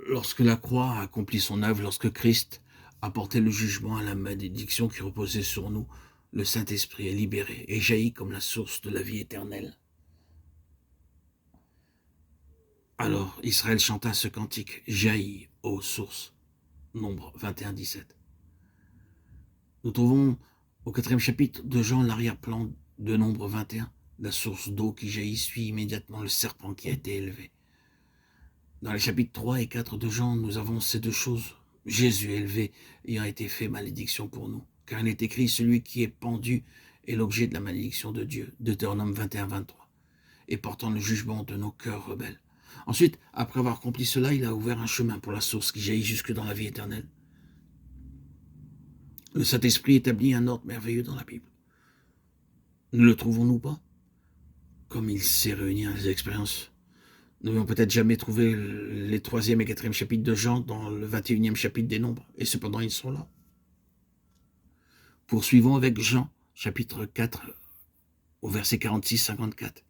Lorsque la croix a accompli son œuvre, lorsque Christ a porté le jugement à la malédiction qui reposait sur nous, le Saint-Esprit est libéré et jaillit comme la source de la vie éternelle. Alors Israël chanta ce cantique, jaillit, ô source. Nombre 21, 17. Nous trouvons au 4e chapitre de Jean l'arrière-plan de Nombre 21. La source d'eau qui jaillit suit immédiatement le serpent qui a été élevé. Dans les chapitres 3 et 4 de Jean, nous avons ces deux choses. Jésus élevé ayant été fait malédiction pour nous. Car il est écrit, celui qui est pendu est l'objet de la malédiction de Dieu. Deutéronome 21, 23. Et portant le jugement de nos cœurs rebelles. Ensuite, après avoir accompli cela, il a ouvert un chemin pour la source qui jaillit jusque dans la vie éternelle. Le Saint-Esprit établit un ordre merveilleux dans la Bible. Ne le trouvons-nous pas? Comme il sait réunir les expériences. Nous n'avons peut-être jamais trouvé les 3e et 4e chapitres de Jean dans le 21e chapitre des Nombres, et cependant ils sont là. Poursuivons avec Jean, chapitre 4, au verset 46-54.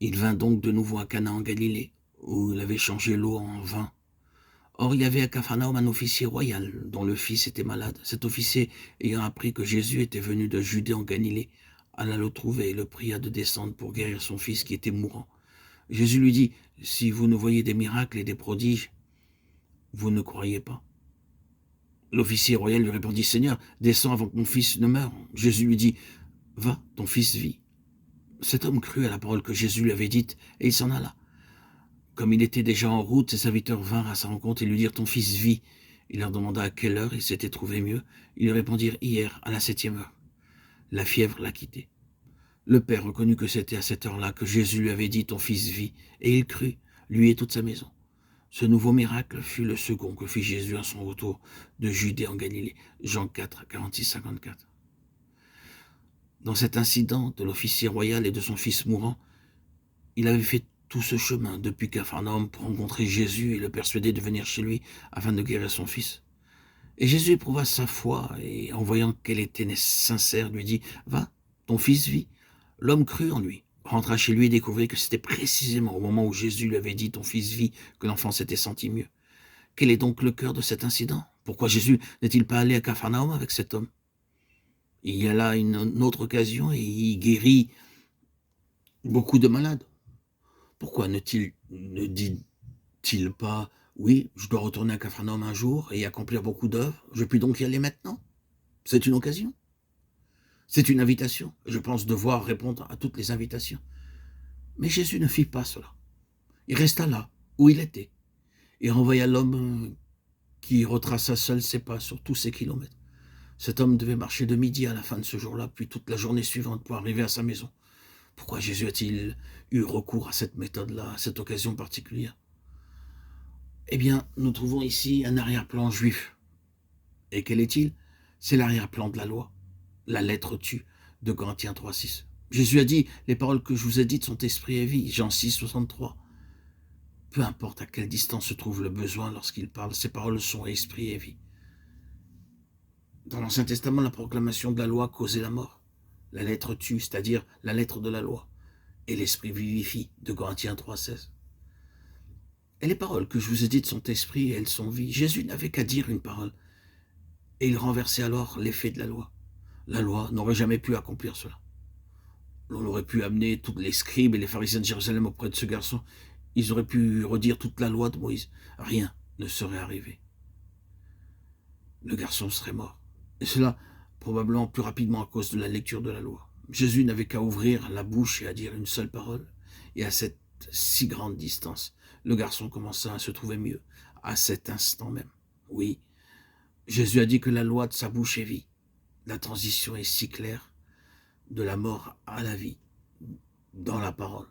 Il vint donc de nouveau à Cana en Galilée, où il avait changé l'eau en vin. Or il y avait à Capharnaüm un officier royal, dont le fils était malade. Cet officier, ayant appris que Jésus était venu de Judée en Galilée, alla le trouver et le pria de descendre pour guérir son fils qui était mourant. Jésus lui dit, « Si vous ne voyez des miracles et des prodiges, vous ne croyez pas. » L'officier royal lui répondit, « Seigneur, descends avant que mon fils ne meure. » Jésus lui dit, « Va, ton fils vit. » Cet homme crut à la parole que Jésus lui avait dite, et il s'en alla. Comme il était déjà en route, ses serviteurs vinrent à sa rencontre et lui dirent, « Ton fils vit. » Il leur demanda à quelle heure il s'était trouvé mieux. Ils lui répondirent, « Hier, à la 7e heure. » La fièvre l'a quitté. Le père reconnut que c'était à cette heure-là que Jésus lui avait dit « Ton fils vit », et il crut, lui et toute sa maison. Ce nouveau miracle fut le second que fit Jésus à son retour de Judée en Galilée. Jean 4, 46-54. Dans cet incident de l'officier royal et de son fils mourant, il avait fait tout ce chemin depuis Capharnaüm pour rencontrer Jésus et le persuader de venir chez lui afin de guérir son fils. Et Jésus éprouva sa foi et, en voyant qu'elle était sincère, lui dit « Va, ton fils vit. » L'homme crut en lui, rentra chez lui et découvrit que c'était précisément au moment où Jésus lui avait dit « Ton fils vit » que l'enfant s'était senti mieux. Quel est donc le cœur de cet incident? Pourquoi Jésus n'est-il pas allé à Capharnaüm avec cet homme? Il y a là une autre occasion et il guérit beaucoup de malades. Pourquoi ne dit-il pas « Oui, je dois retourner à Capharnaüm un jour et accomplir beaucoup d'œuvres, je puis donc y aller maintenant ?» C'est une occasion. C'est une invitation. Je pense devoir répondre à toutes les invitations. Mais Jésus ne fit pas cela. Il resta là, où il était, et renvoya l'homme qui retraça seul ses pas sur tous ces kilomètres. Cet homme devait marcher de midi à la fin de ce jour-là, puis toute la journée suivante pour arriver à sa maison. Pourquoi Jésus a-t-il eu recours à cette méthode-là, à cette occasion particulière? Eh bien, nous trouvons ici un arrière-plan juif. Et quel est-il? C'est l'arrière-plan de la loi. La lettre tue, de Corinthiens 3, 6. Jésus a dit, les paroles que je vous ai dites sont esprit et vie, Jean 6, 63. Peu importe à quelle distance se trouve le besoin lorsqu'il parle, ces paroles sont esprit et vie. Dans l'Ancien Testament, la proclamation de la loi causait la mort. La lettre tue, c'est-à-dire la lettre de la loi. Et l'esprit vivifie, de Corinthiens 3, 16. Et les paroles que je vous ai dites sont esprit et elles sont vie. Jésus n'avait qu'à dire une parole. Et il renversait alors l'effet de la loi. La loi n'aurait jamais pu accomplir cela. On aurait pu amener tous les scribes et les pharisiens de Jérusalem auprès de ce garçon. Ils auraient pu redire toute la loi de Moïse. Rien ne serait arrivé. Le garçon serait mort. Et cela, probablement plus rapidement à cause de la lecture de la loi. Jésus n'avait qu'à ouvrir la bouche et à dire une seule parole. Et à cette si grande distance, le garçon commença à se trouver mieux, à cet instant même. Oui, Jésus a dit que la loi de sa bouche est vie. La transition est si claire, de la mort à la vie, dans la parole.